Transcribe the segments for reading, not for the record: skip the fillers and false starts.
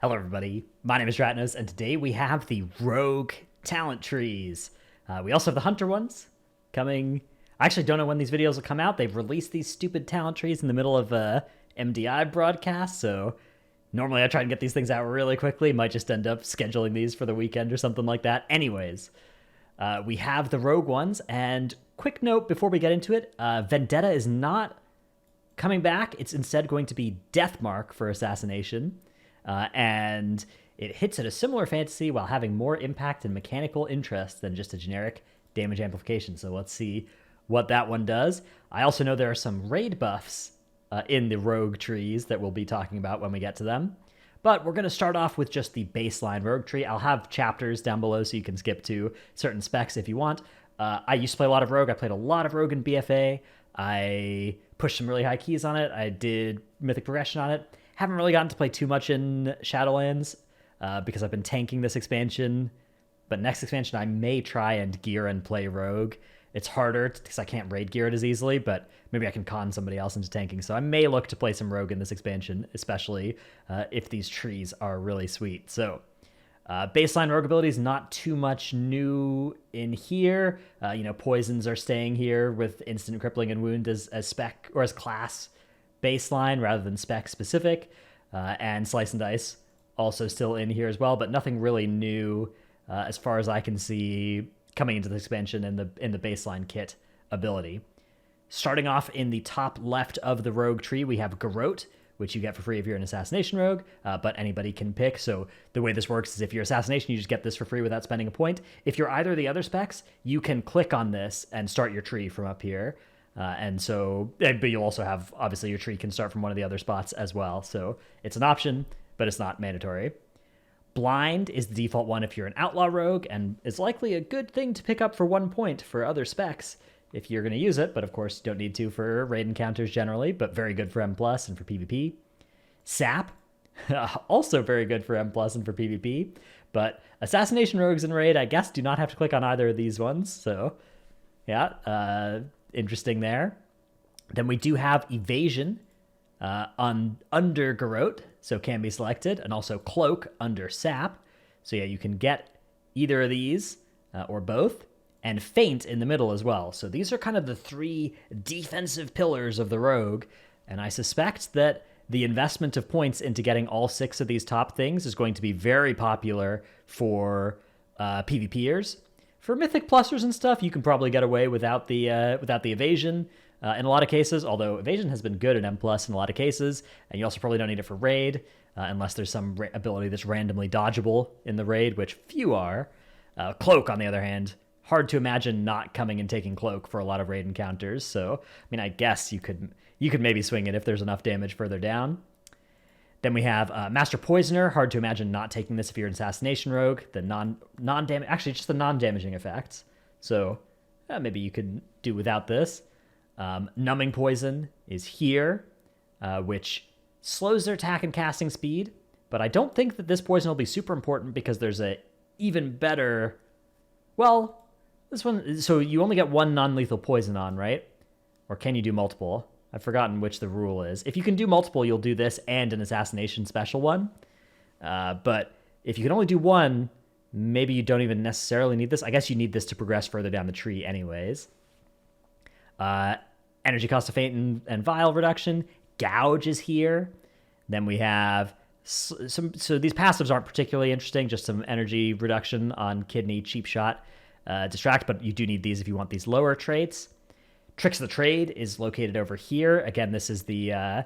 Hello, everybody. My name is Ratnos, and today we have the Rogue talent trees. We also have the Hunter ones coming. I actually don't know when these videos will come out. They've released these stupid talent trees in the middle of a MDI broadcast, so normally I try and get these things out really quickly. Might just end up scheduling these for the weekend or something like that. Anyways, we have the Rogue ones, and quick note before we get into it, Vendetta is not coming back. It's instead going to be Deathmark for Assassination. And it hits at a similar fantasy while having more impact and mechanical interest than just a generic damage amplification. So let's see what that one does. I also know there are some raid buffs in the rogue trees that we'll be talking about when we get to them. But we're going to start off with just the baseline rogue tree. I'll have chapters down below so you can skip to certain specs if you want. I used to play a lot of rogue. I played a lot of rogue in BFA. I pushed some really high keys on it. I did mythic progression on it. Haven't really gotten to play too much in Shadowlands because I've been tanking this expansion. But next expansion, I may try and gear and play Rogue. It's harder because I can't raid gear it as easily, but maybe I can con somebody else into tanking. So I may look to play some Rogue in this expansion, especially if these trees are really sweet. So baseline Rogue abilities, not too much new in here. Poisons are staying here with instant crippling and wound as spec or as class baseline rather than spec specific, and Slice and Dice also still in here as well, but nothing really new as far as I can see coming into the expansion in the baseline kit ability. Starting off in the top left of the rogue tree, we have Garrote, which you get for free if you're an Assassination rogue, but anybody can pick. So the way this works is if you're Assassination, you just get this for free without spending a point. If you're either of the other specs, you can click on this and start your tree from up here. But you'll also have, obviously, your tree can start from one of the other spots as well. So it's an option, but it's not mandatory. Blind is the default one if you're an Outlaw rogue, and is likely a good thing to pick up for 1 point for other specs if you're going to use it, but of course you don't need to for raid encounters generally, but very good for M+, and for PvP. Sap, also very good for M+, and for PvP, but Assassination rogues in raid, I guess, do not have to click on either of these ones, so yeah, interesting there. Then we do have Evasion under Garrote, so can be selected, and also Cloak under Sap. So yeah, you can get either of these or both, and Feint in the middle as well. So these are kind of the three defensive pillars of the rogue, and I suspect that the investment of points into getting all 6 of these top things is going to be very popular for PvPers. For Mythic Plusers and stuff, you can probably get away without the Evasion in a lot of cases, although Evasion has been good in M+, in a lot of cases, and you also probably don't need it for raid, unless there's some ability that's randomly dodgeable in the raid, which few are. Cloak, on the other hand, hard to imagine not coming and taking Cloak for a lot of raid encounters, so, I guess you could maybe swing it if there's enough damage further down. Then we have Master Poisoner. Hard to imagine not taking this if you're an Assassination rogue. The actually just the non-damaging effects. So maybe you could do without this. Numbing Poison is here, which slows their attack and casting speed. But I don't think that this poison will be super important because there's a even better. Well, this one. So you only get one non-lethal poison on, right? Or can you do multiple? I've forgotten which the rule is. If you can do multiple, you'll do this and an Assassination special one. But if you can only do one, maybe you don't even necessarily need this. I guess you need this to progress further down the tree anyways. Energy cost of Feint and Vial reduction. Gouge is here. Then we have some... So these passives aren't particularly interesting, just some energy reduction on Kidney, Cheap Shot, Distract, but you do need these if you want these lower traits. Tricks of the Trade is located over here. Again, this is the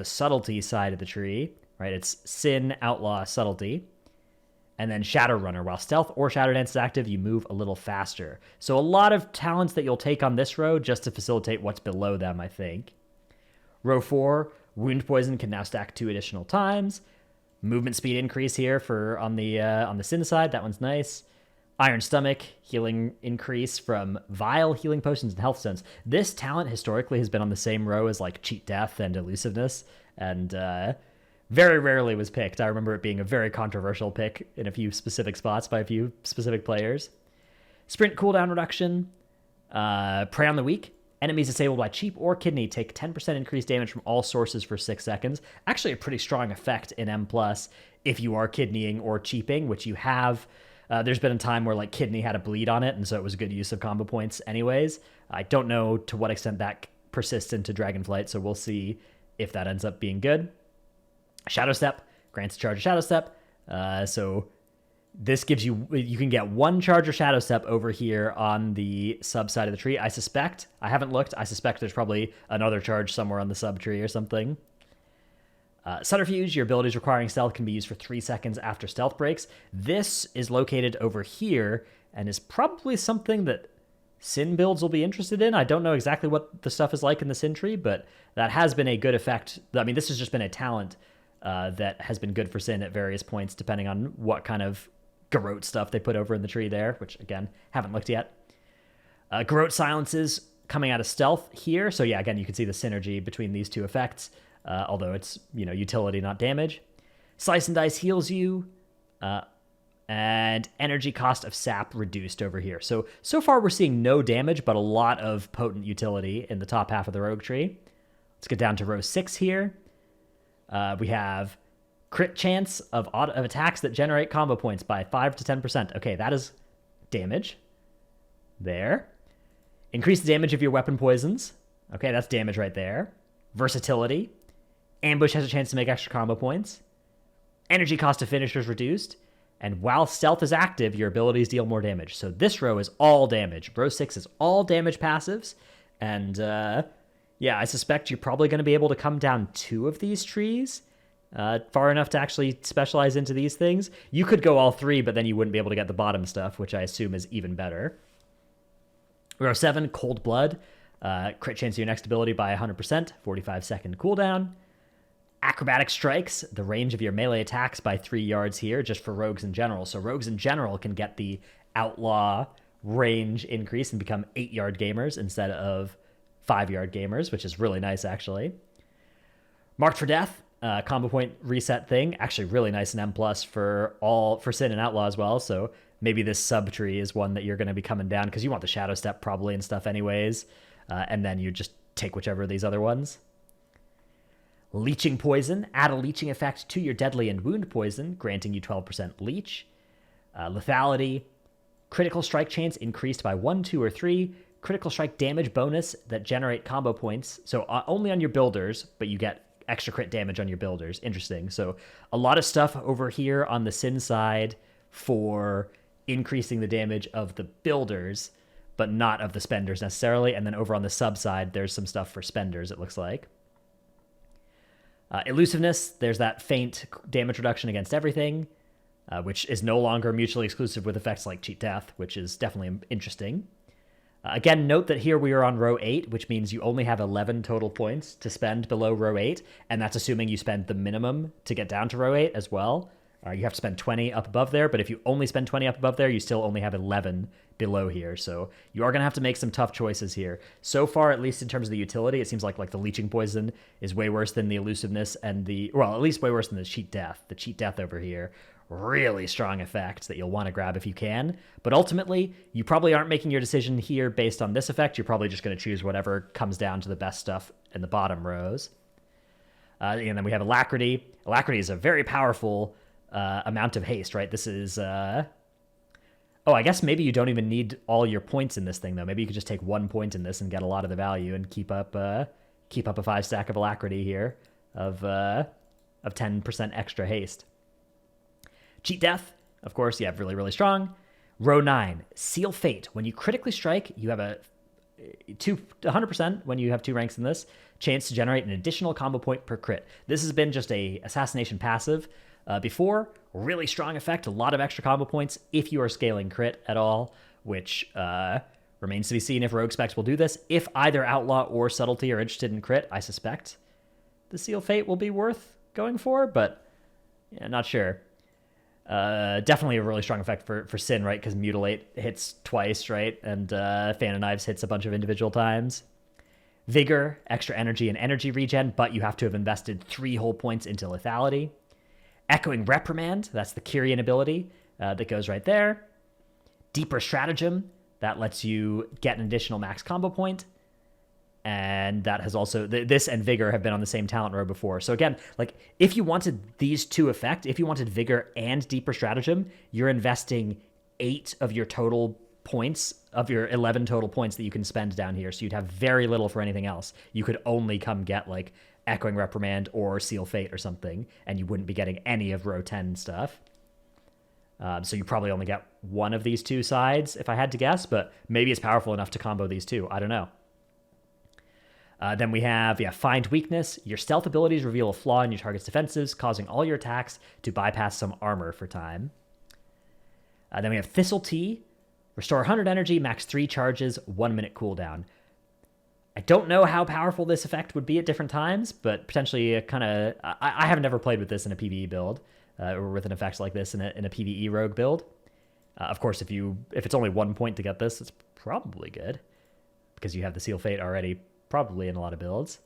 subtlety side of the tree, right? It's Sin, Outlaw, Subtlety. And then Shadowrunner. While Stealth or Shadow Dance is active, you move a little faster. So a lot of talents that you'll take on this row just to facilitate what's below them, I think. Row 4, Wound Poison can now stack 2 additional times. Movement speed increase here on the Sin side. That one's nice. Iron Stomach, healing increase from Vial, Healing Potions, and Health Stones. This talent historically has been on the same row as like Cheat Death and Elusiveness, and very rarely was picked. I remember it being a very controversial pick in a few specific spots by a few specific players. Sprint cooldown reduction, Prey on the Weak Enemies disabled by cheap or kidney take 10% increased damage from all sources for 6 seconds. Actually, a pretty strong effect in M+, if you are kidneying or cheaping, which you have. There's been a time where like kidney had a bleed on it, and so it was a good use of combo points anyways. I don't know to what extent that persists into Dragonflight, so we'll see if that ends up being good. Shadow Step grants a charge of Shadow Step. So this gives you can get 1 charge of Shadow Step over here on the sub side of the tree. I haven't looked, I suspect there's probably another charge somewhere on the sub tree or something. Subterfuge, your abilities requiring stealth can be used for 3 seconds after stealth breaks. This is located over here and is probably something that Sin builds will be interested in. I don't know exactly what the stuff is like in the Sin tree, but that has been a good effect. I mean, this has just been a talent that has been good for Sin at various points, depending on what kind of Garrote stuff they put over in the tree there, which, again, haven't looked yet. Garrote silences coming out of stealth here. So, yeah, again, you can see the synergy between these two effects. Although it's, utility, not damage. Slice and Dice heals you, and energy cost of sap reduced over here. So far we're seeing no damage, but a lot of potent utility in the top half of the rogue tree. Let's get down to row 6 here. We have crit chance of attacks that generate combo points by 5 to 10%. Okay, that is damage. There. Increase the damage of your weapon poisons. Okay, that's damage right there. Versatility. Ambush has a chance to make extra combo points. Energy cost of finishers reduced. And while stealth is active, your abilities deal more damage. So this row is all damage. Row 6 is all damage passives. And yeah, I suspect you're probably going to be able to come down 2 of these trees far enough to actually specialize into these things. You could go all 3, but then you wouldn't be able to get the bottom stuff, which I assume is even better. Row 7, Cold Blood. Crit chance of your next ability by 100%, 45-second cooldown. Acrobatic Strikes, the range of your melee attacks by 3 yards here, just for rogues in general. So rogues in general can get the Outlaw range increase and become 8-yard gamers instead of 5-yard gamers, which is really nice, actually. Marked for Death, combo point reset thing, actually really nice in M+ for Sin and Outlaw as well, so maybe this sub-tree is one that you're going to be coming down, because you want the Shadow Step probably and stuff anyways, and then you just take whichever of these other ones. Leeching Poison. Add a leeching effect to your deadly and wound poison, granting you 12% leech. Lethality. Critical strike chance increased by 1, 2, or 3. Critical strike damage bonus that generate combo points. So only on your builders, but you get extra crit damage on your builders. Interesting. So a lot of stuff over here on the Sin side for increasing the damage of the builders, but not of the spenders necessarily. And then over on the sub side, there's some stuff for spenders, it looks like. Elusiveness, there's that faint damage reduction against everything, which is no longer mutually exclusive with effects like Cheat Death, which is definitely interesting. Again, note that here we are on row 8, which means you only have 11 total points to spend below row 8, and that's assuming you spend the minimum to get down to row 8 as well. You have to spend 20 up above there, but if you only spend 20 up above there, you still only have 11 below here. So you are going to have to make some tough choices here. So far, at least in terms of the utility, it seems like the Leeching Poison is way worse than the Elusiveness and at least way worse than the Cheat Death. The Cheat Death over here, really strong effect that you'll want to grab if you can. But ultimately, you probably aren't making your decision here based on this effect. You're probably just going to choose whatever comes down to the best stuff in the bottom rows. And then we have Alacrity. Alacrity is a very powerful amount of haste, right? This is I guess maybe you don't even need all your points in this thing, though. Maybe you could just take 1 point in this and get a lot of the value and keep up a 5 stack of Alacrity here of 10% extra haste. Cheat Death, of course, yeah, really, really strong. Row 9, Seal Fate. When you critically strike, you have a 100% when you have 2 ranks in this, chance to generate an additional combo point per crit. This has been just a Assassination passive before. Really strong effect, a lot of extra combo points if you are scaling crit at all, which remains to be seen if Rogue Specs will do this. If either Outlaw or Subtlety are interested in crit, I suspect the Seal Fate will be worth going for, but yeah, not sure. Definitely a really strong effect for Sin, right? Because Mutilate hits twice, right? And Fan of Knives hits a bunch of individual times. Vigor, extra energy and energy regen, but you have to have invested 3 whole points into Lethality. Echoing Reprimand, that's the Kyrian ability that goes right there. Deeper Stratagem, that lets you get an additional max combo point. And that has also, this and Vigor have been on the same talent row before. So again, like if you wanted these two effect, if you wanted Vigor and Deeper Stratagem, you're investing 8 of your total points, of your 11 total points that you can spend down here. So you'd have very little for anything else. You could only come get like Echoing Reprimand or Seal Fate or something, and you wouldn't be getting any of row 10 stuff. So you probably only get one of these two sides, if I had to guess, but maybe it's powerful enough to combo these two. I don't know. Then we have, Find Weakness. Your stealth abilities reveal a flaw in your target's defensives, causing all your attacks to bypass some armor for time. Then we have Thistle Tea. Restore 100 energy, max 3 charges, 1 minute cooldown. I don't know how powerful this effect would be at different times, but potentially kind of... I haven't ever played with this in a PvE build, or with an effect like this in a PvE rogue build. Of course, if it's only 1 point to get this, it's probably good, because you have the Seal Fate already probably in a lot of builds.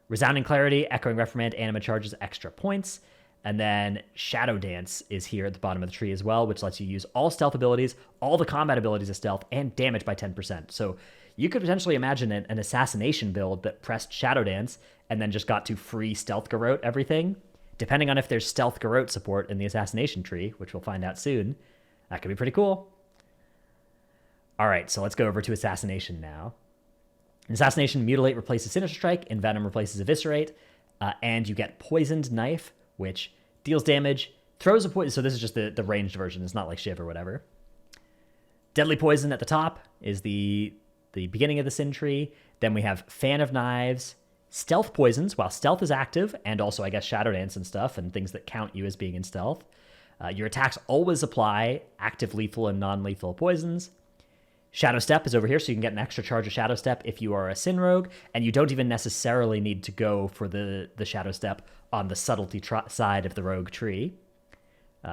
Resounding Clarity, Echoing Reprimand, Anima charges extra points. And then Shadow Dance is here at the bottom of the tree as well, which lets you use all stealth abilities, all the combat abilities of stealth, and damage by 10%. So you could potentially imagine an Assassination build that pressed Shadow Dance and then just got to free Stealth Garrote everything. Depending on if there's Stealth Garrote support in the Assassination tree, which we'll find out soon, that could be pretty cool. All right, so let's go over to Assassination now. In Assassination, Mutilate replaces Sinister Strike, Envenom replaces Eviscerate, and you get Poisoned Knife, which deals damage, throws a poison. So this is just the ranged version. It's not like Shiv or whatever. Deadly Poison at the top is the beginning of the Sin tree. Then we have Fan of Knives, Stealth Poisons, while stealth is active, and also, I guess, Shadow Dance and stuff, and things that count you as being in stealth. Your attacks always apply active lethal and non-lethal poisons. Shadow Step is over here, so you can get an extra charge of Shadow Step if you are a Sin Rogue, and you don't even necessarily need to go for the Shadow Step on the Subtlety side of the Rogue tree,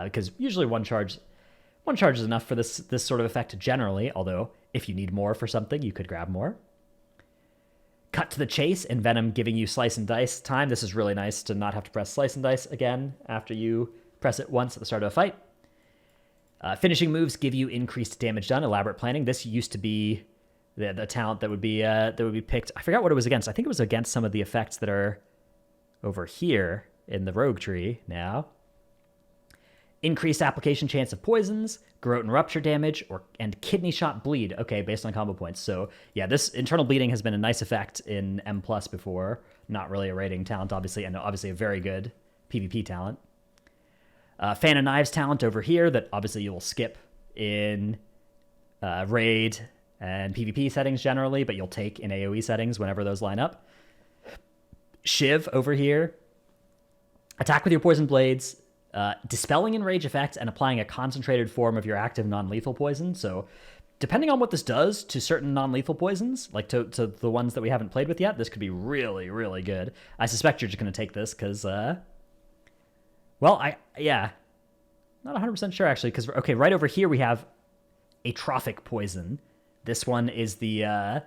because usually one charge is enough for this sort of effect generally, although if you need more for something, you could grab more. Cut to the Chase, Envenom giving you Slice and Dice time. This is really nice to not have to press Slice and Dice again after you press it once at the start of a fight. Finishing moves give you increased damage done. Elaborate Planning. This used to be the talent that would be picked. I forgot what it was against. I think it was against some of the effects that are over here in the Rogue tree now. Increased application chance of poisons, Garrote and Rupture damage, and Kidney Shot Bleed. Okay, based on combo points. So yeah, this Internal Bleeding has been a nice effect in M+ before. Not really a rating talent, obviously, and obviously a very good PvP talent. Fan of Knives talent over here that obviously you will skip in raid and PvP settings generally, but you'll take in AoE settings whenever those line up. Shiv over here. Attack with your poison blades, dispelling enrage effects, and applying a concentrated form of your active non-lethal poison. So depending on what this does to certain non-lethal poisons, like to the ones that we haven't played with yet, this could be really, really good. I suspect you're just going to take this because... not 100% sure, actually, because, okay, right over here we have Atrophic Poison. This one is the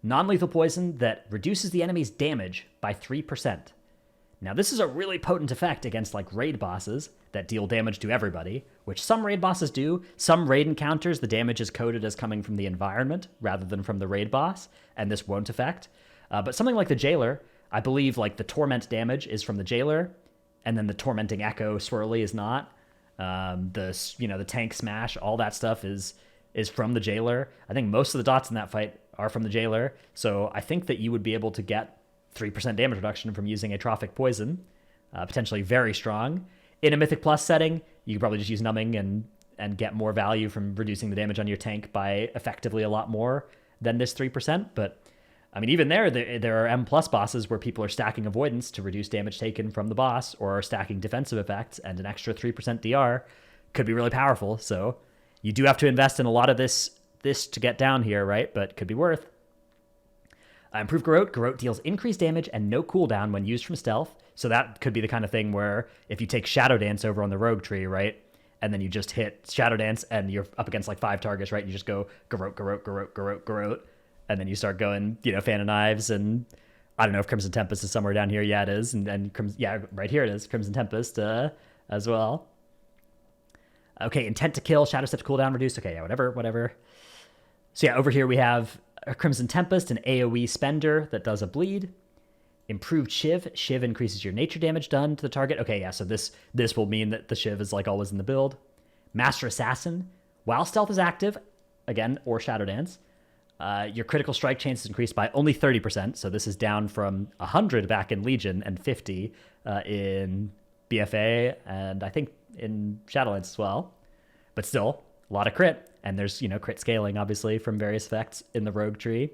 non-lethal poison that reduces the enemy's damage by 3%. Now, this is a really potent effect against, like, raid bosses that deal damage to everybody, which some raid bosses do. Some raid encounters, the damage is coded as coming from the environment rather than from the raid boss, and this won't affect. But something like the Jailer, I believe, like, the Torment damage is from the Jailer, and then the Tormenting Echo Swirly is not. The tank smash, all that stuff is from the Jailer. I think most of the dots in that fight are from the Jailer, so I think that you would be able to get 3% damage reduction from using Atrophic Poison, potentially very strong. In a Mythic Plus setting, you could probably just use Numbing and get more value from reducing the damage on your tank by effectively a lot more than this 3%, but I mean, even there are M+ bosses where people are stacking Avoidance to reduce damage taken from the boss, or are stacking defensive effects, and an extra 3% DR could be really powerful. So you do have to invest in a lot of this to get down here, right? But could be worth. Improved Garrote. Garrote deals increased damage and no cooldown when used from stealth. So that could be the kind of thing where if you take Shadow Dance over on the Rogue tree, right? And then you just hit Shadow Dance and you're up against like 5 targets, right? You just go Garrote, Garrote, Garrote, Garrote, Garrote. And then you start going, Fan of Knives, and I don't know if Crimson Tempest is somewhere down here. Yeah, it is. And right here it is, Crimson Tempest as well. Okay, Intent to Kill, Shadow Step's cooldown reduced. Okay, yeah, whatever. So yeah, over here we have A Crimson Tempest, an AoE spender that does a bleed. Improved Shiv. Shiv increases your nature damage done to the target. Okay, yeah, so this will mean that the Shiv is like always in the build. Master Assassin. While stealth is active, again, or Shadow Dance, your critical strike chance is increased by only 30%. So this is down from 100 back in Legion and 50 in BFA, and I think in Shadowlands as well. But still, a lot of crit. And there's, crit scaling, obviously, from various effects in the rogue tree.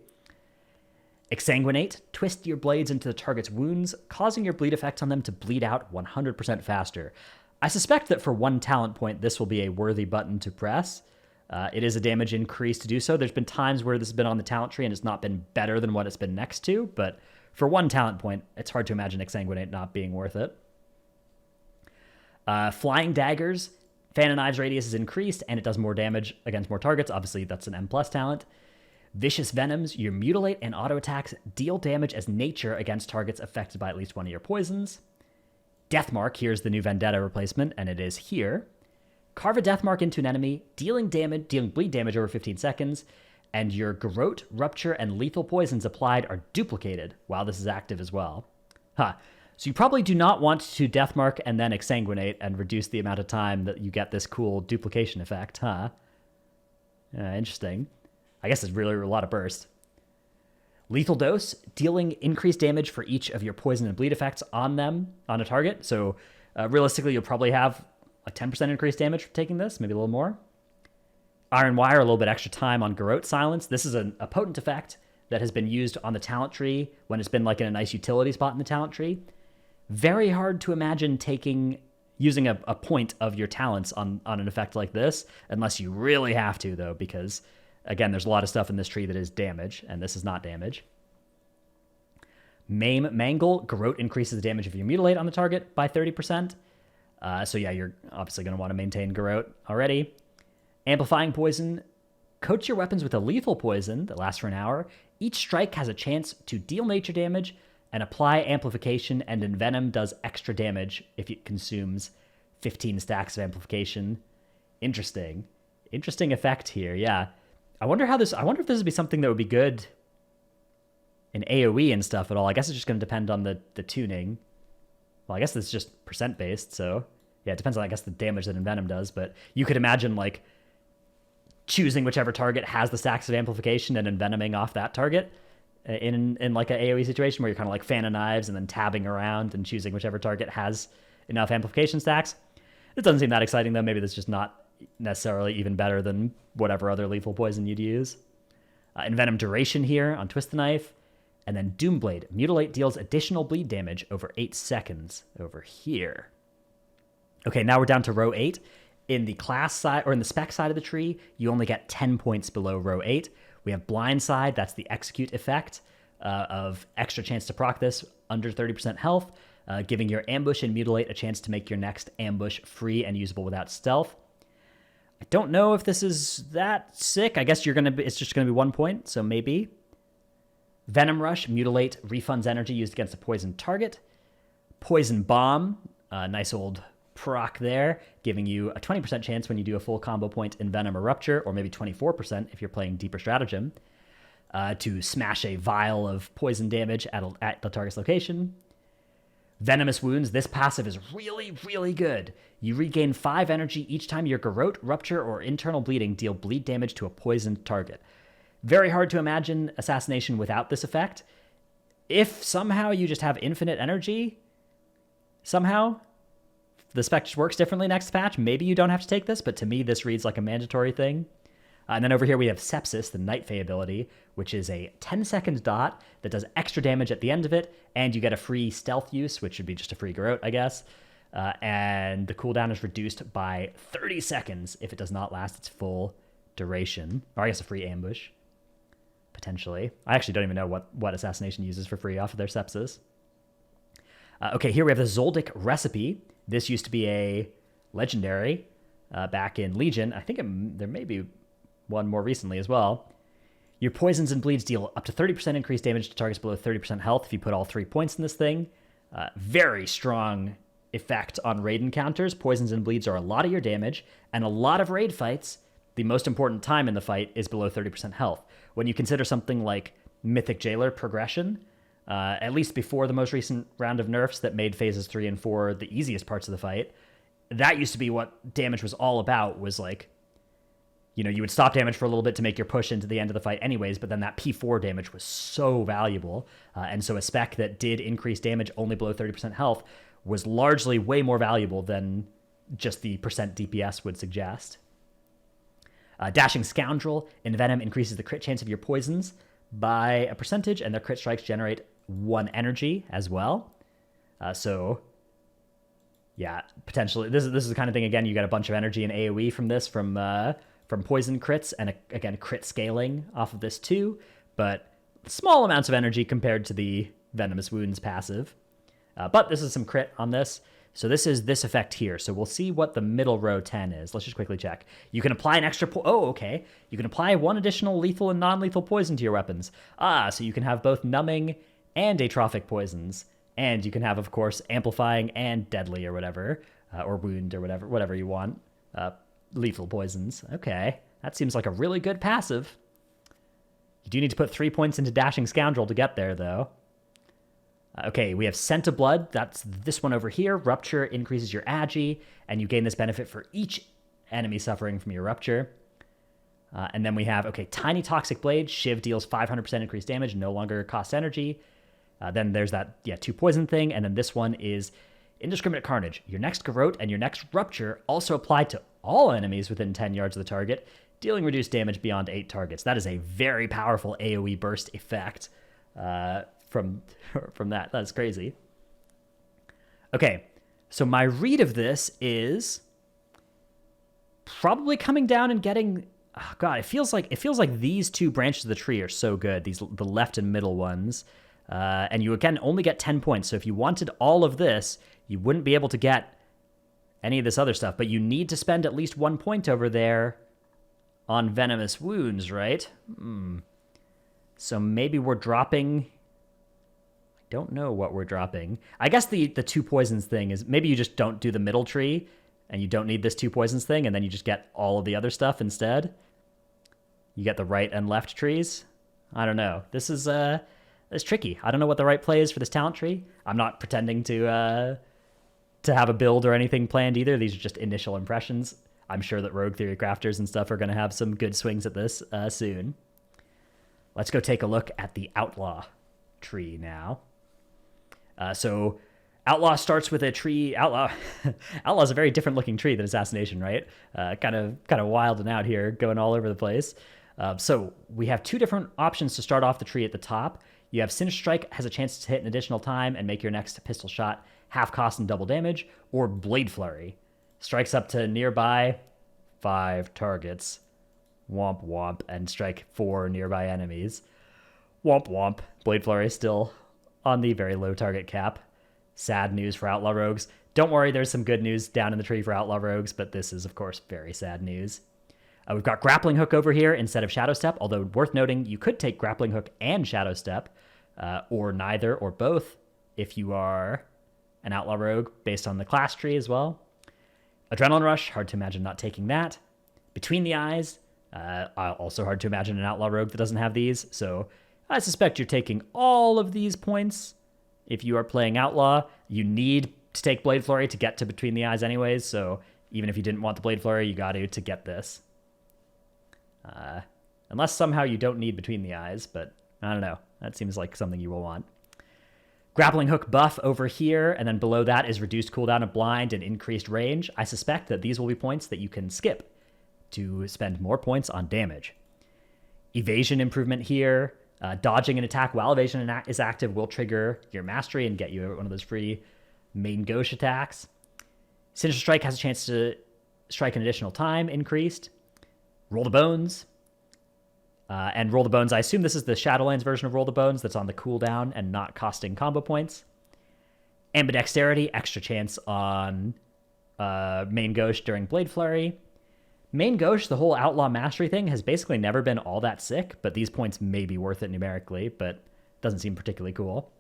Exsanguinate. Twist your blades into the target's wounds, causing your bleed effects on them to bleed out 100% faster. I suspect that for one talent point, this will be a worthy button to press. It is a damage increase to do so. There's been times where this has been on the talent tree and it's not been better than what it's been next to, but for one talent point, it's hard to imagine Exsanguinate not being worth it. Flying Daggers. Fan and Knives radius is increased, and it does more damage against more targets. Obviously, that's an M+ talent. Vicious Venoms. Your Mutilate and auto attacks deal damage as nature against targets affected by at least one of your poisons. Deathmark. Here's the new Vendetta replacement, and it is here. Carve a Deathmark into an enemy, dealing bleed damage over 15 seconds, and your Garrote, Rupture, and Lethal Poisons applied are duplicated while this is active as well. So you probably do not want to Deathmark and then Exsanguinate and reduce the amount of time that you get this cool duplication effect, interesting. I guess it's really a lot of burst. Lethal Dose, dealing increased damage for each of your poison and bleed effects on a target. So realistically, you'll probably have a 10% increased damage from taking this, maybe a little more. Iron Wire, a little bit extra time on Garrote Silence. This is a potent effect that has been used on the talent tree when it's been like in a nice utility spot in the talent tree. Very hard to imagine using a point of your talents on an effect like this, unless you really have to, though, because, again, there's a lot of stuff in this tree that is damage, and this is not damage. Maim Mangle. Garrote increases the damage of your Mutilate on the target by 30%. So yeah, you're obviously going to want to maintain Garrote already. Amplifying Poison. Coat your weapons with a lethal poison that lasts for an hour. Each strike has a chance to deal nature damage and apply amplification, and Envenom does extra damage if it consumes 15 stacks of amplification. Interesting effect here, yeah. I wonder if this would be something that would be good in AoE and stuff at all. I guess it's just going to depend on the tuning. Well, I guess it's just percent based, so yeah, it depends on, I guess, the damage that Envenom does, but you could imagine, like, choosing whichever target has the stacks of amplification and envenoming off that target in like an AoE situation where you're kind of like Fan of Knives and then tabbing around and choosing whichever target has enough amplification stacks. It doesn't seem that exciting, though. Maybe that's just not necessarily even better than whatever other lethal poison you'd use. Envenom Duration here on Twist the Knife. And then Doomblade. Mutilate deals additional bleed damage over 8 seconds over here. Okay, now we're down to row 8. In the class side, or in the spec side of the tree, you only get 10 points below row 8. We have Blindside. That's the execute effect of extra chance to proc this under 30% health, giving your Ambush and Mutilate a chance to make your next ambush free and usable without stealth. I don't know if this is that sick. I guess it's just gonna be 1 point, so maybe. Venom Rush. Mutilate refunds energy used against a poisoned target. Poison Bomb. Nice old proc there, giving you a 20% chance when you do a full combo point in Venom or Rupture, or maybe 24% if you're playing Deeper Stratagem, to smash a vial of poison damage at the target's location. Venomous Wounds. This passive is really, really good. You regain 5 energy each time your Garrote, Rupture, or Internal Bleeding deal bleed damage to a poisoned target. Very hard to imagine Assassination without this effect. If somehow you just have infinite energy, somehow the spec just works differently next patch, maybe you don't have to take this, but to me this reads like a mandatory thing. And then over here we have Sepsis, the Night Fae ability, which is a 10-second dot that does extra damage at the end of it, and you get a free stealth use, which should be just a free Garrote, I guess. And the cooldown is reduced by 30 seconds if it does not last its full duration. Or I guess a free ambush, potentially. I actually don't even know what Assassination uses for free off of their Sepsis. Okay, here we have the Zoldyck Recipe. This used to be a legendary back in Legion. I think there may be one more recently as well. Your poisons and bleeds deal up to 30% increased damage to targets below 30% health if you put all 3 points in this thing. Very strong effect on raid encounters. Poisons and bleeds are a lot of your damage, and a lot of raid fights, the most important time in the fight is below 30% health. When you consider something like Mythic Jailer progression, at least before the most recent round of nerfs that made phases 3 and 4 the easiest parts of the fight, that used to be what damage was all about, was like, you know, you would stop damage for a little bit to make your push into the end of the fight anyways, but then that P4 damage was so valuable. And so a spec that did increase damage only below 30% health was largely way more valuable than just the percent DPS would suggest. Dashing Scoundrel in Venom increases the crit chance of your poisons by a percentage, and their crit strikes generate 1 energy as well. So, yeah, potentially this is the kind of thing. Again, you get a bunch of energy and AOE from this, from poison crits, and again crit scaling off of this too, but small amounts of energy compared to the Venomous Wounds passive. But this is some crit on this. So this is this effect here. So we'll see what the middle row 10 is. Let's just quickly check. You can apply an extra... okay. You can apply 1 additional lethal and non-lethal poison to your weapons. So you can have both numbing and atrophic poisons. And you can have, of course, amplifying and deadly or whatever. Or wound or whatever you want. Lethal poisons. Okay. That seems like a really good passive. You do need to put 3 points into Dashing Scoundrel to get there, though. Okay, we have Scent of Blood. That's this one over here. Rupture increases your agi, and you gain this benefit for each enemy suffering from your rupture. And then we have, okay, Tiny Toxic Blade. Shiv deals 500% increased damage, no longer costs energy. Then there's that, 2 poison thing. And then this one is Indiscriminate Carnage. Your next Garrote and your next Rupture also apply to all enemies within 10 yards of the target, dealing reduced damage beyond 8 targets. That is a very powerful AoE burst effect. From that. That's crazy. Okay, so my read of this is probably coming down and getting... Oh God, it feels like these 2 branches of the tree are so good. The left and middle ones. And you, again, only get 10 points. So if you wanted all of this, you wouldn't be able to get any of this other stuff. But you need to spend at least 1 point over there on Venomous Wounds, right? So maybe we're dropping... Don't know what we're dropping. I guess the 2 poisons thing is maybe you just don't do the middle tree and you don't need this 2 poisons thing, and then you just get all of the other stuff instead. You get the right and left trees. I don't know. This is it's tricky. I don't know what the right play is for this talent tree. I'm not pretending to have a build or anything planned either. These are just initial impressions. I'm sure that Rogue Theory crafters and stuff are going to have some good swings at this soon. Let's go take a look at the Outlaw tree now. So Outlaw starts with a tree. Outlaw is a very different looking tree than Assassination, right? Kind of wilding out here, going all over the place. So we have 2 different options to start off the tree at the top. You have Sinister Strike, has a chance to hit an additional time and make your next pistol shot half cost and double damage, or Blade Flurry. Strikes up to nearby 5 targets. Womp womp, and strike 4 nearby enemies. Womp womp. Blade Flurry still on the very low target cap. Sad news for Outlaw Rogues. Don't worry, there's some good news down in the tree for Outlaw Rogues, but this is, of course, very sad news. We've got Grappling Hook over here instead of Shadow Step, although worth noting, you could take Grappling Hook and Shadow Step, or neither, or both, if you are an Outlaw Rogue, based on the class tree as well. Adrenaline Rush, hard to imagine not taking that. Between the Eyes, also hard to imagine an Outlaw Rogue that doesn't have these, so I suspect you're taking all of these points. If you are playing Outlaw, you need to take Blade Flurry to get to Between the Eyes anyways, so even if you didn't want the Blade Flurry, you got to get this. Unless somehow you don't need Between the Eyes, but I don't know. That seems like something you will want. Grappling Hook buff over here, and then below that is reduced cooldown of Blind and increased range. I suspect that these will be points that you can skip to spend more points on damage. Evasion improvement here. Dodging an attack while evasion is active will trigger your mastery and get you one of those free main gauche attacks. Sinister Strike has a chance to strike an additional time increased. Roll the Bones. And Roll the Bones, I assume this is the Shadowlands version of Roll the Bones that's on the cooldown and not costing combo points. Ambidexterity, extra chance on main gauche during Blade Flurry. Main gauche, the whole Outlaw Mastery thing, has basically never been all that sick, but these points may be worth it numerically, but doesn't seem particularly cool.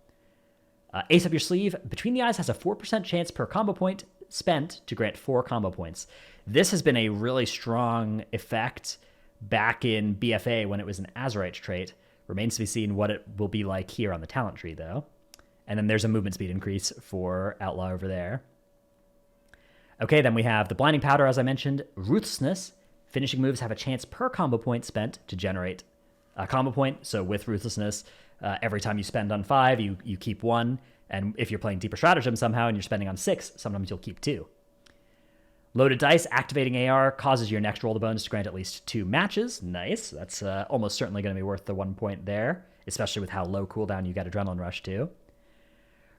Ace Up Your Sleeve, Between the Eyes has a 4% chance per combo point spent to grant 4 combo points. This has been a really strong effect back in BFA when it was an Azerite trait. Remains to be seen what it will be like here on the talent tree, though. And then there's a movement speed increase for Outlaw over there. Okay, then we have the Blinding Powder, as I mentioned. Ruthlessness. Finishing moves have a chance per combo point spent to generate a combo point. So with Ruthlessness, every time you spend on 5, you keep 1. And if you're playing Deeper Stratagem somehow and you're spending on 6, sometimes you'll keep 2. Loaded Dice, activating AR, causes your next roll the bones to grant at least 2 matches. Nice. That's almost certainly going to be worth the 1 point there, especially with how low cooldown you get Adrenaline Rush to.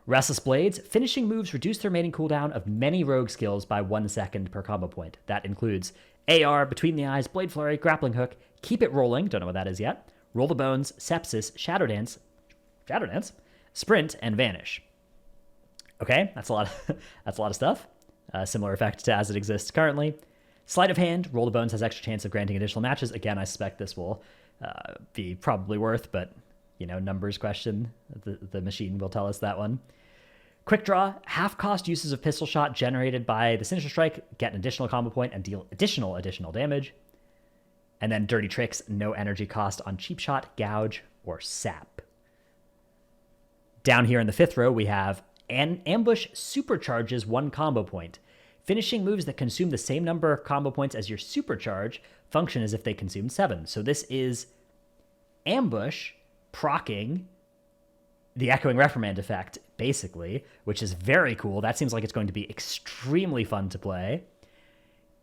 Restless Blades, finishing moves reduce the remaining cooldown of many rogue skills by 1 second per combo point. That includes AR, Between the Eyes, Blade Flurry, Grappling Hook, Keep It Rolling, don't know what that is yet, Roll the Bones, Sepsis, Shadow Dance, Sprint, and Vanish. Okay, that's a lot of stuff. Similar effect to as it exists currently. Sleight of Hand, Roll the Bones has extra chance of granting additional matches. Again, I suspect this will be probably worth, but, numbers question. The machine will tell us that one. Quick Draw, half-cost uses of Pistol Shot generated by the Sinister Strike get an additional combo point and deal additional damage. And then Dirty Tricks, no energy cost on Cheap Shot, Gouge, or Sap. Down here in the 5th row, we have an Ambush supercharges 1 combo point. Finishing moves that consume the same number of combo points as your supercharge function as if they consumed 7. So this is Ambush proccing the Echoing Reprimand effect, basically, which is very cool. That seems like it's going to be extremely fun to play.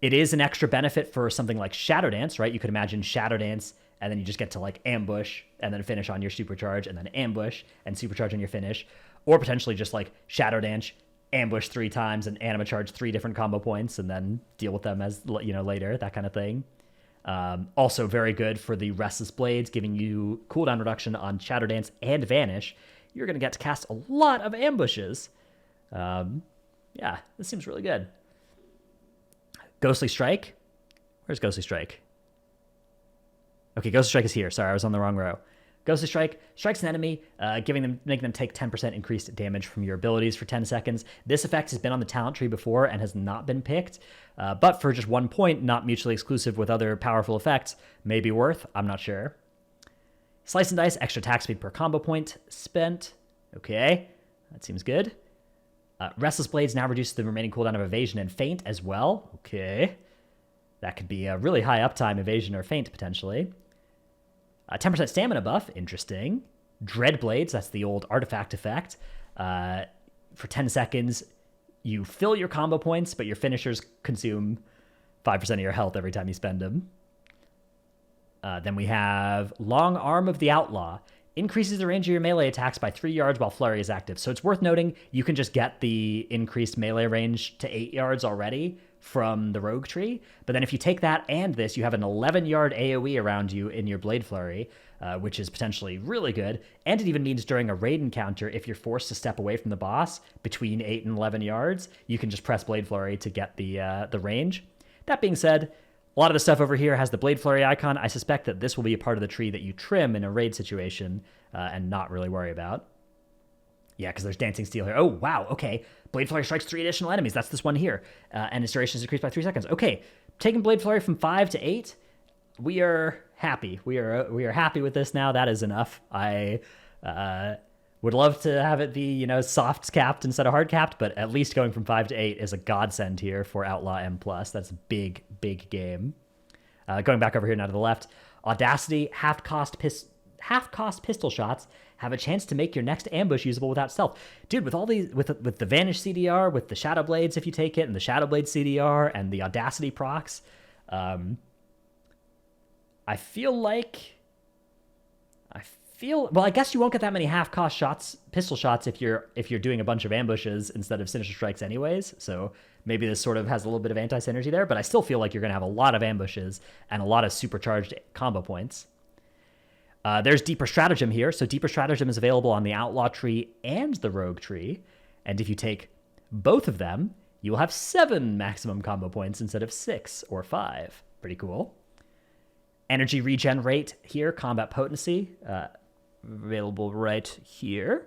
It is an extra benefit for something like Shadow Dance, right? You could imagine Shadow Dance, and then you just get to ambush, and then finish on your supercharge, and then ambush, and supercharge on your finish. Or potentially just Shadow Dance, ambush 3 times, and anima charge 3 different combo points, and then deal with them as, later, that kind of thing. Also very good for the Restless Blades, giving you cooldown reduction on Shadow Dance and Vanish. You're going to get to cast a lot of ambushes. Yeah, this seems really good. Ghostly Strike. Where's Ghostly Strike? Okay, Ghostly Strike is here. Sorry, I was on the wrong row. Ghostly Strike strikes an enemy, making them take 10% increased damage from your abilities for 10 seconds. This effect has been on the talent tree before and has not been picked, but for just 1 point, not mutually exclusive with other powerful effects, may be worth. I'm not sure. Slice and Dice, extra attack speed per combo point spent. Okay, that seems good. Restless Blades now reduces the remaining cooldown of Evasion and Feint as well. Okay, that could be a really high uptime Evasion or Feint potentially. 10% stamina buff, interesting. Dread Blades, that's the old artifact effect. For 10 seconds, you fill your combo points, but your finishers consume 5% of your health every time you spend them. Then we have Long Arm of the Outlaw. Increases the range of your melee attacks by 3 yards while Flurry is active. So it's worth noting, you can just get the increased melee range to 8 yards already from the Rogue tree. But then if you take that and this, you have an 11-yard AoE around you in your Blade Flurry, which is potentially really good. And it even means during a raid encounter, if you're forced to step away from the boss between 8 and 11 yards, you can just press Blade Flurry to get the range. That being said, a lot of the stuff over here has the Blade Flurry icon. I suspect that this will be a part of the tree that you trim in a raid situation and not really worry about. Yeah, because there's Dancing Steel here. Oh, wow, okay. Blade Flurry strikes 3 additional enemies. That's this one here. And its duration is increased by 3 seconds. Okay, taking Blade Flurry from 5 to 8, we are happy. We are happy with this now. That is enough. I would love to have it be, soft capped instead of hard capped, but at least going from 5 to 8 is a godsend here for Outlaw M+. That's a big, big game. Going back over here now to the left, Audacity, half-cost pistol shots have a chance to make your next ambush usable without stealth. Dude, with all these, with the Vanish CDR, with the Shadow Blades if you take it, and the Shadow Blade CDR, and the Audacity procs, I guess you won't get that many half-cost pistol shots if you're doing a bunch of ambushes instead of Sinister Strikes anyways, so maybe this sort of has a little bit of anti-synergy there, but I still feel like you're going to have a lot of ambushes and a lot of supercharged combo points. There's Deeper Stratagem here, so Deeper Stratagem is available on the Outlaw tree and the Rogue tree, and if you take both of them, you will have 7 maximum combo points instead of 6 or 5. Pretty cool. Energy regen rate here, combat potency, available right here.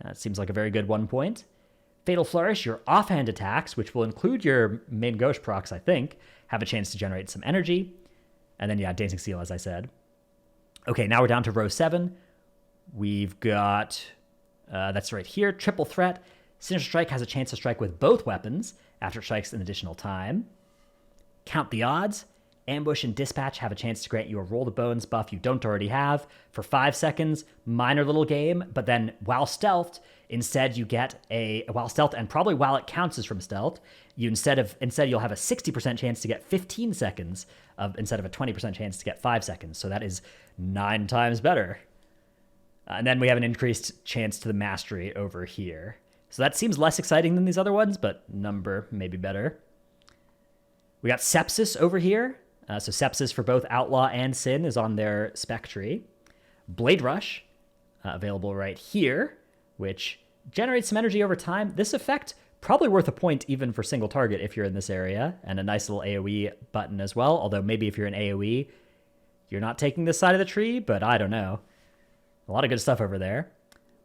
That seems like a very good 1 point. Fatal Flourish, your offhand attacks, which will include your main gauche procs, I think, have a chance to generate some energy. And then, yeah, Dancing Steel, as I said. Okay, now we're down to row 7. We've got, that's right here, Triple Threat. Sinister Strike has a chance to strike with both weapons after it strikes an additional time. Count the Odds. Ambush and Dispatch have a chance to grant you a Roll the Bones buff you don't already have for 5 seconds. Minor little game, but then while stealthed, instead you get while stealth, and probably while it counts as from stealth, instead you'll have a 60% chance to get 15 seconds instead of a 20% chance to get 5 seconds. So that is 9 times better. And then we have an increased chance to the Mastery over here. So that seems less exciting than these other ones, but number maybe better. We got Sepsis over here. So Sepsis for both Outlaw and Sin is on their spec tree. Blade Rush, available right here, which generates some energy over time. This effect, probably worth a point even for single target if you're in this area, and a nice little AoE button as well, although maybe if you're in AoE, you're not taking this side of the tree, but I don't know. A lot of good stuff over there.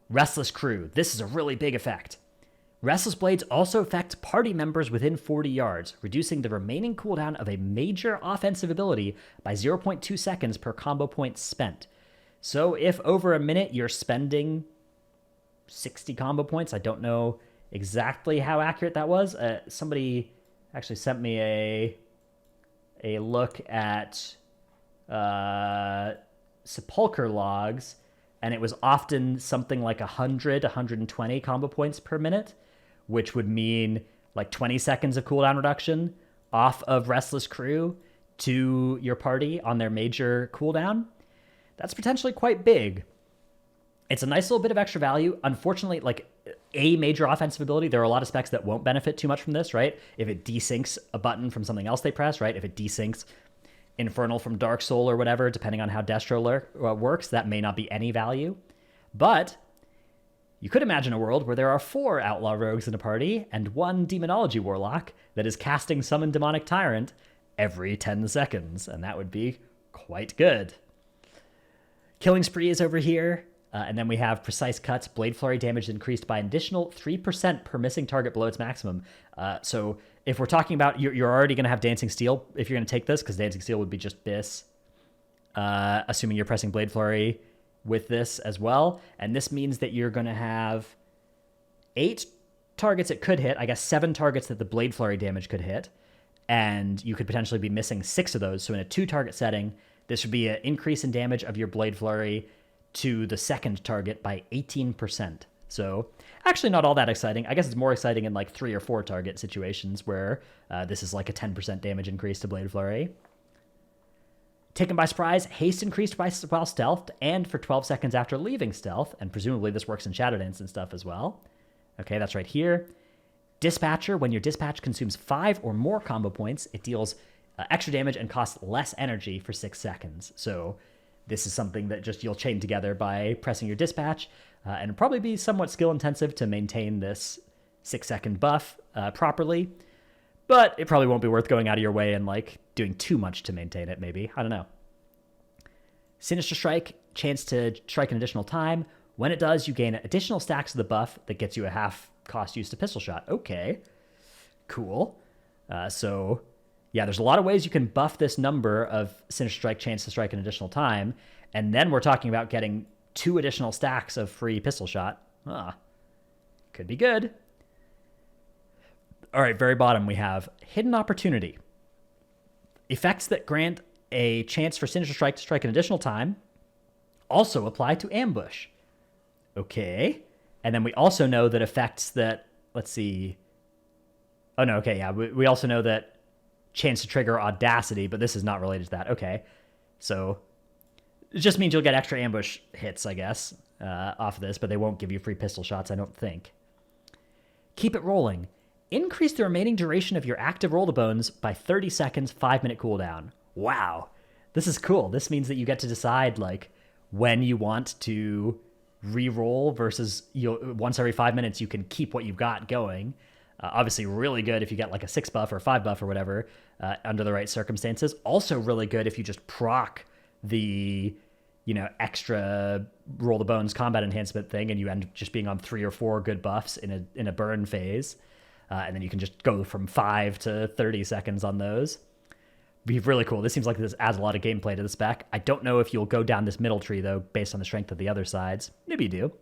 Restless Crew. This is a really big effect. Restless Blades also affect party members within 40 yards, reducing the remaining cooldown of a major offensive ability by 0.2 seconds per combo point spent. So if over a minute you're spending 60 combo points, I don't know exactly how accurate that was. Somebody actually sent me a look at Sepulcher logs, and it was often something like 100, 120 combo points per minute, which would mean like 20 seconds of cooldown reduction off of Restless Crew to your party on their major cooldown. That's potentially quite big. It's a nice little bit of extra value. Unfortunately, like a major offensive ability, there are a lot of specs that won't benefit too much from this, right? If it desyncs a button from something else they press, right? If it desyncs Infernal from Dark Soul or whatever, depending on how Destro works, that may not be any value. But you could imagine a world where there are 4 Outlaw Rogues in a party and 1 Demonology Warlock that is casting Summon Demonic Tyrant every 10 seconds, and that would be quite good. Killing Spree is over here, and then we have Precise Cuts. Blade Flurry damage increased by an additional 3% per missing target below its maximum. So if we're talking about, you're already going to have Dancing Steel if you're going to take this, because Dancing Steel would be just Biss, assuming you're pressing Blade Flurry with this as well. And this means that you're going to have 8 targets it could hit, I guess 7 targets that the Blade Flurry damage could hit, and you could potentially be missing 6 of those. So in a 2-target setting, this would be an increase in damage of your Blade Flurry to the second target by 18%. So actually not all that exciting. I guess it's more exciting in like 3 or 4 target situations where this is like a 10% damage increase to Blade Flurry. Taken by Surprise, haste increased while stealthed and for 12 seconds after leaving stealth, and presumably this works in Shadow Dance and stuff as well. Okay, that's right here. Dispatcher, when your dispatch consumes 5 or more combo points, it deals extra damage and costs less energy for 6 seconds. So this is something that just you'll chain together by pressing your dispatch, and it'll probably be somewhat skill intensive to maintain this 6-second buff properly, but it probably won't be worth going out of your way and like doing too much to maintain it, maybe. I don't know. Sinister Strike, chance to strike an additional time. When it does, you gain additional stacks of the buff that gets you a half cost use to pistol shot. Okay, cool. So yeah, there's a lot of ways you can buff this number of Sinister Strike chance to strike an additional time, and then we're talking about getting 2 additional stacks of free pistol shot. Could be good. All right, very bottom we have Hidden Opportunity. Effects that grant a chance for Sinister Strike to strike an additional time also apply to Ambush. Okay. And then we also know that effects that, let's see. Oh, no, okay, yeah. We also know that chance to trigger Audacity, but this is not related to that. Okay. So it just means you'll get extra ambush hits, I guess, off of this, but they won't give you free pistol shots, I don't think. Keep it rolling. Increase the remaining duration of your active Roll the Bones by 30 seconds, 5-minute cooldown. Wow. This is cool. This means that you get to decide, like, when you want to re-roll versus once every 5 minutes you can keep what you've got going. Obviously really good if you get like a 6 buff or 5 buff or whatever under the right circumstances. Also really good if you just proc the extra roll the bones combat enhancement thing, and you end up just being on 3 or 4 good buffs in a burn phase. And then you can just go from 5 to 30 seconds on those. Be really cool. This seems like this adds a lot of gameplay to the spec. I don't know if you'll go down this middle tree, though, based on the strength of the other sides. Maybe you do.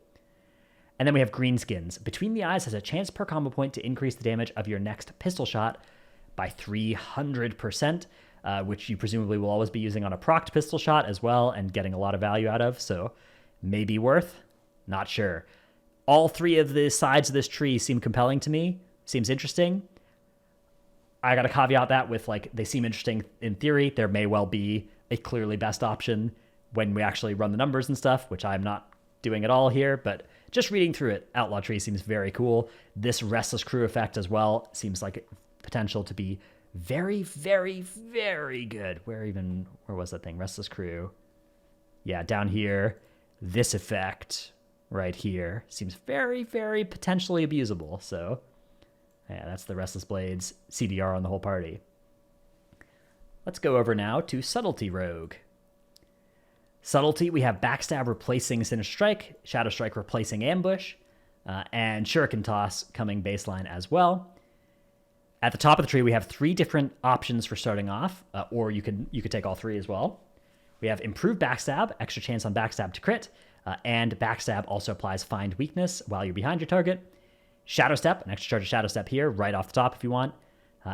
And then we have Greenskins. Between the Eyes has a chance per combo point to increase the damage of your next pistol shot by 300%, which you presumably will always be using on a procced pistol shot as well and getting a lot of value out of, so maybe worth? Not sure. All 3 of the sides of this tree seem compelling to me. Seems interesting. I got to caveat that with, they seem interesting in theory. There may well be a clearly best option when we actually run the numbers and stuff, which I'm not doing at all here, but just reading through it, Outlaw Tree seems very cool. This Restless Crew effect as well seems like potential to be very, very, very good. Where was that thing? Restless Crew. Yeah, down here. This effect right here seems very, very potentially abusable, so... yeah, that's the Restless Blades CDR on the whole party. Let's go over now to Subtlety Rogue. Subtlety, we have Backstab replacing Sinister Strike, Shadow Strike replacing Ambush, and Shuriken Toss coming baseline as well. At the top of the tree, we have 3 different options for starting off, or you could take all 3 as well. We have Improved Backstab, extra chance on Backstab to crit, and Backstab also applies Find Weakness while you're behind your target. Shadow Step, an extra charge of Shadow Step here, right off the top if you want.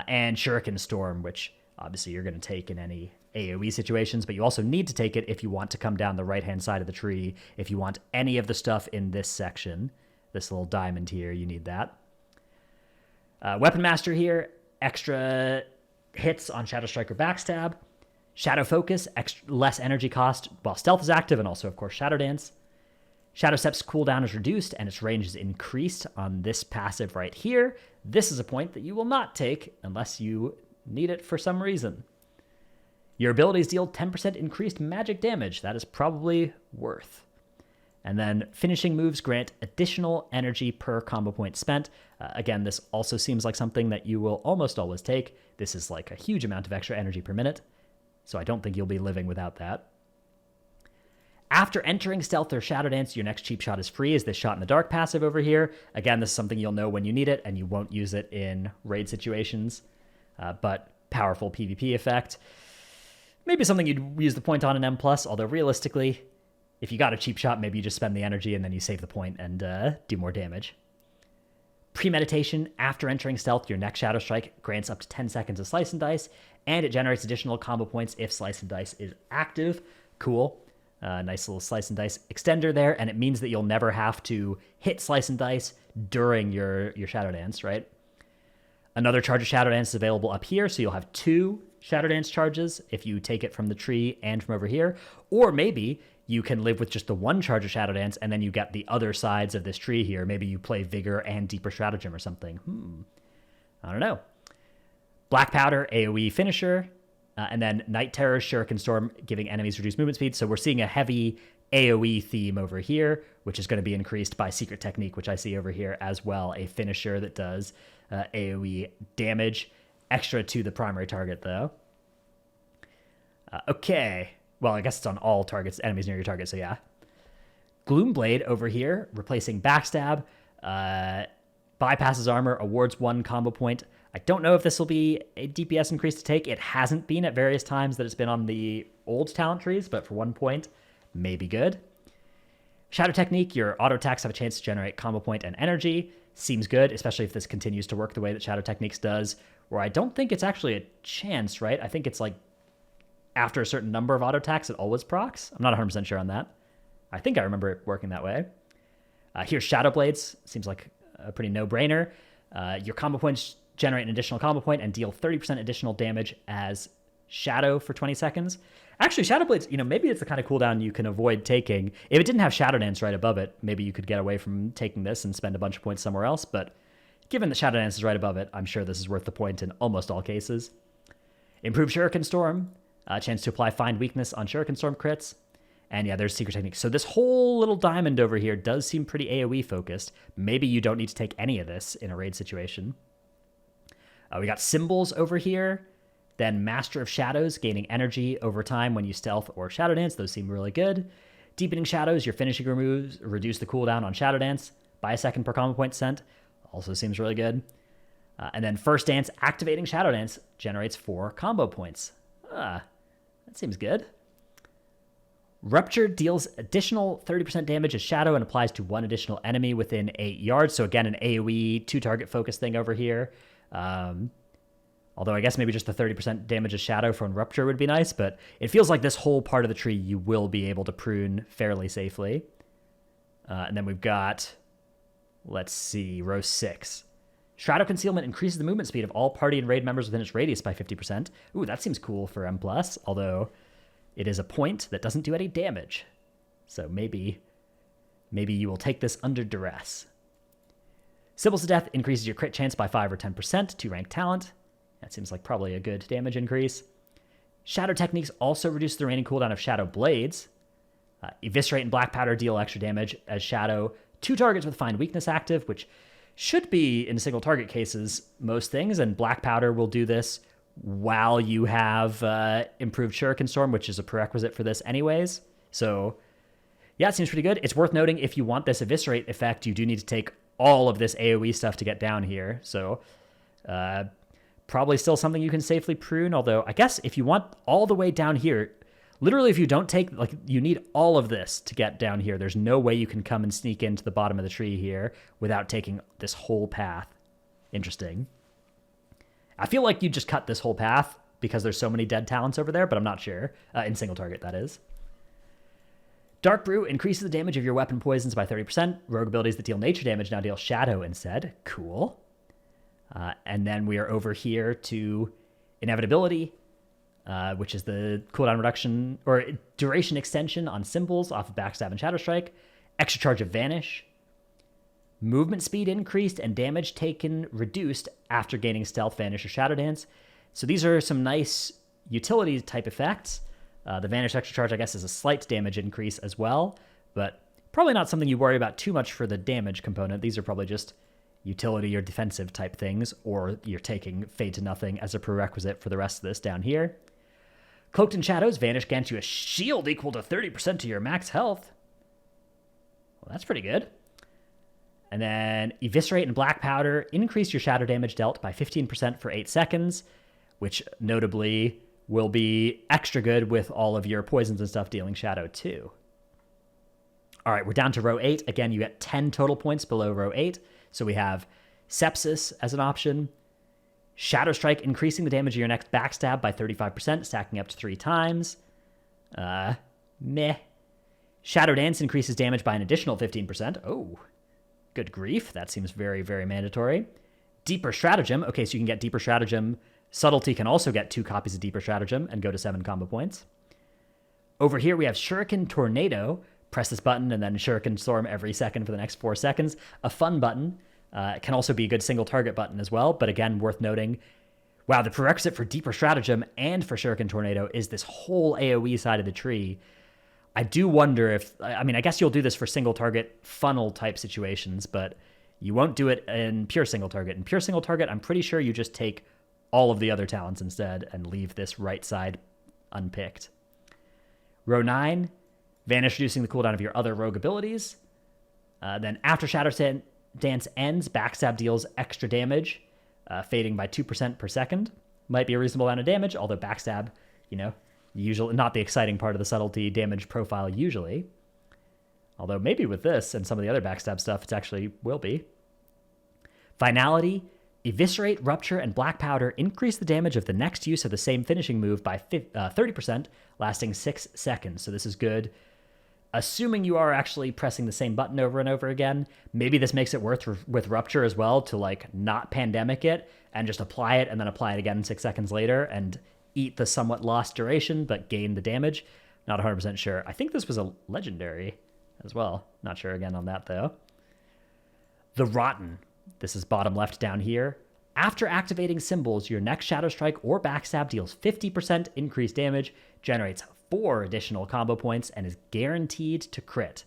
And Shuriken Storm, which obviously you're going to take in any AoE situations, but you also need to take it if you want to come down the right-hand side of the tree. If you want any of the stuff in this section, this little diamond here, you need that. Weapon Master here, extra hits on Shadow Strike or Backstab. Shadow Focus, less energy cost while Stealth is active, and also, of course, Shadow Dance. Shadow Step's cooldown is reduced and its range is increased on this passive right here. This is a point that you will not take unless you need it for some reason. Your abilities deal 10% increased magic damage. That is probably worth. And then finishing moves grant additional energy per combo point spent. Again, this also seems like something that you will almost always take. This is like a huge amount of extra energy per minute, so I don't think you'll be living without that. After entering Stealth or Shadow Dance, your next cheap shot is free, is this Shot in the Dark passive over here. Again, this is something you'll know when you need it, and you won't use it in raid situations, but powerful PvP effect. Maybe something you'd use the point on in M+, although realistically, if you got a cheap shot, maybe you just spend the energy and then you save the point and do more damage. Premeditation, after entering Stealth, your next Shadow Strike grants up to 10 seconds of Slice and Dice, and it generates additional combo points if Slice and Dice is active. Cool. Nice little Slice and Dice extender there, and it means that you'll never have to hit Slice and Dice during your Shadow Dance, right? Another charge of Shadow Dance is available up here, so you'll have 2 Shadow Dance charges if you take it from the tree and from over here. Or maybe you can live with just the 1 charge of Shadow Dance, and then you get the other sides of this tree here. Maybe you play Vigor and Deeper Stratagem or something. I don't know. Black Powder, AoE finisher. And then Night Terror, Shuriken Storm, giving enemies reduced movement speed. So we're seeing a heavy AoE theme over here, which is going to be increased by Secret Technique, which I see over here as well. A finisher that does AoE damage. Extra to the primary target, though. Okay. Well, I guess it's on all targets, enemies near your target, so yeah. Gloomblade over here, replacing Backstab. Bypasses armor, awards 1 combo point. I don't know if this will be a DPS increase to take. It hasn't been at various times that it's been on the old talent trees, but for 1 point, may be good. Shadow Technique, your auto attacks have a chance to generate combo point and energy. Seems good, especially if this continues to work the way that Shadow Techniques does, where I don't think it's actually a chance, right? I think it's like after a certain number of auto attacks, it always procs. I'm not 100% sure on that. I think I remember it working that way. Here's Shadow Blades. Seems like a pretty no-brainer. Your combo points generate an additional combo point and deal 30% additional damage as Shadow for 20 seconds. Actually, Shadow Blades, maybe it's the kind of cooldown you can avoid taking. If it didn't have Shadow Dance right above it, maybe you could get away from taking this and spend a bunch of points somewhere else, but given that Shadow Dance is right above it, I'm sure this is worth the point in almost all cases. Improved Shuriken Storm, a chance to apply Find Weakness on Shuriken Storm crits. And yeah, there's Secret Technique. So this whole little diamond over here does seem pretty AoE focused. Maybe you don't need to take any of this in a raid situation. We got Symbols over here. Then Master of Shadows, gaining energy over time when you stealth or Shadow Dance. Those seem really good. Deepening Shadows, your finishing moves reduce the cooldown on Shadow Dance by a second per combo point sent. Also seems really good. And then First Dance, activating Shadow Dance, generates 4 combo points. That seems good. Rupture deals additional 30% damage as Shadow and applies to 1 additional enemy within 8 yards. So again, an AoE 2-target focus thing over here. Although I guess maybe just the 30% damage as Shadow from Rupture would be nice, but it feels like this whole part of the tree you will be able to prune fairly safely. And then we've got, let's see, row 6. Shadow Concealment increases the movement speed of all party and raid members within its radius by 50%. Ooh, that seems cool for M+, although it is a point that doesn't do any damage. So maybe you will take this under duress. Symbols of Death increases your crit chance by 5 or 10%, 2-rank talent. That seems like probably a good damage increase. Shadow Techniques also reduce the remaining cooldown of Shadow Blades. Eviscerate and Black Powder deal extra damage as Shadow. 2 targets with Find Weakness active, which should be in single target cases most things, and Black Powder will do this while you have improved Shuriken Storm, which is a prerequisite for this anyways. So yeah, it seems pretty good. It's worth noting if you want this Eviscerate effect, you do need to take all of this AoE stuff to get down here. So probably still something you can safely prune, although I guess if you want all the way down here, literally if you don't take, like, you need all of this to get down here. There's no way you can come and sneak into the bottom of the tree here without taking this whole path. Interesting. I feel like you just cut this whole path because there's so many dead talents over there, but I'm not sure. In single target, that is. Dark Brew increases the damage of your weapon poisons by 30%. Rogue abilities that deal nature damage now deal shadow instead. Cool. And then we are over here to Inevitability, which is the cooldown reduction or duration extension on symbols off of Backstab and Shadow Strike. Extra charge of Vanish. Movement speed increased and damage taken reduced after gaining Stealth, Vanish, or Shadow Dance. So these are some nice utility type effects. The Vanish extra charge, I guess, is a slight damage increase as well, but probably not something you worry about too much for the damage component. These are probably just utility or defensive type things, or you're taking Fade to Nothing as a prerequisite for the rest of this down here. Cloaked in Shadows, Vanish grants you a shield equal to 30% to your max health. Well, that's pretty good. And then Eviscerate and Black Powder increase your shadow damage dealt by 15% for 8 seconds, which notably will be extra good with all of your poisons and stuff dealing shadow too. All right, we're down to row 8. Again, you get 10 total points below row 8. So we have Sepsis as an option. Shadow Strike increasing the damage of your next backstab by 35%, stacking up to 3 times. Meh. Shadow Dance increases damage by an additional 15%. Oh, good grief. That seems very, very mandatory. Deeper Stratagem. Okay, so you can get Deeper Stratagem. Subtlety can also get 2 copies of Deeper Stratagem and go to 7 combo points. Over here, we have Shuriken Tornado. Press this button and then Shuriken Storm every second for the next 4 seconds. A fun button. It can also be a good single target button as well, but again, worth noting, wow, the prerequisite for Deeper Stratagem and for Shuriken Tornado is this whole AoE side of the tree. I do wonder if, I mean, I guess you'll do this for single target funnel type situations, but you won't do it in pure single target. In pure single target, I'm pretty sure you just take all of the other talents instead and leave this right side unpicked. Row 9, Vanish reducing the cooldown of your other rogue abilities. Then after Shadow Dance ends, Backstab deals extra damage, fading by 2% per second. Might be a reasonable amount of damage, although Backstab, usually not the exciting part of the subtlety damage profile usually. Although maybe with this and some of the other Backstab stuff, it actually will be. Finality, Eviscerate, Rupture, and Black Powder increase the damage of the next use of the same finishing move by 30%, lasting 6 seconds. So this is good. Assuming you are actually pressing the same button over and over again, maybe this makes it worth with Rupture as well to not pandemic it and just apply it and then apply it again 6 seconds later and eat the somewhat lost duration but gain the damage. Not 100% sure. I think this was a legendary as well. Not sure again on that though. The Rotten. This is bottom left down here. After activating symbols, your next Shadow Strike or Backstab deals 50% increased damage, generates 4 additional combo points, and is guaranteed to crit.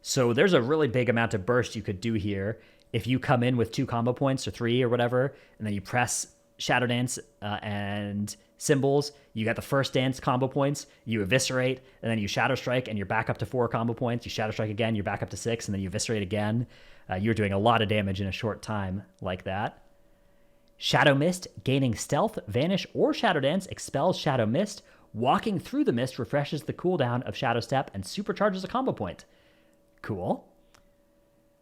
So there's a really big amount of burst you could do here. If you come in with 2 combo points or 3 or whatever, and then you press Shadow Dance and symbols, you get the first dance combo points, you eviscerate, and then you Shadow Strike, and you're back up to 4 combo points. You Shadow Strike again, you're back up to 6, and then you eviscerate again. You're doing a lot of damage in a short time like that. Shadow Mist, gaining Stealth, Vanish, or Shadow Dance, expels Shadow Mist. Walking through the mist refreshes the cooldown of Shadow Step and supercharges a combo point. Cool.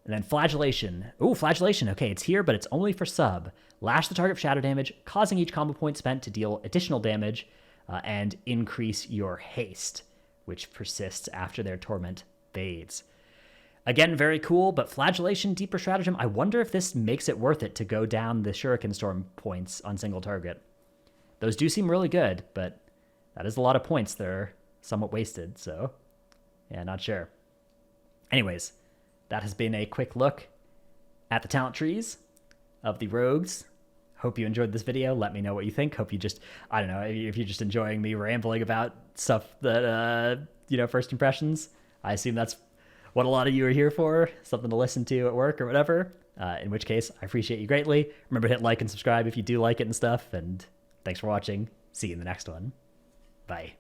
And then Flagellation. Ooh, Flagellation. Okay, it's here, but it's only for sub. Lash the target for shadow damage, causing each combo point spent to deal additional damage, and increase your haste, which persists after their torment fades. Again, very cool, but Flagellation, Deeper Stratagem, I wonder if this makes it worth it to go down the Shuriken Storm points on single target. Those do seem really good, but that is a lot of points that are somewhat wasted, so yeah, not sure. Anyways, that has been a quick look at the talent trees of the rogues. Hope you enjoyed this video. Let me know what you think. Hope you just, I don't know, if you're just enjoying me rambling about stuff that, first impressions. I assume that's what a lot of you are here for, something to listen to at work or whatever. In which case, I appreciate you greatly. Remember to hit like and subscribe if you do like it and stuff. And thanks for watching. See you in the next one. Bye.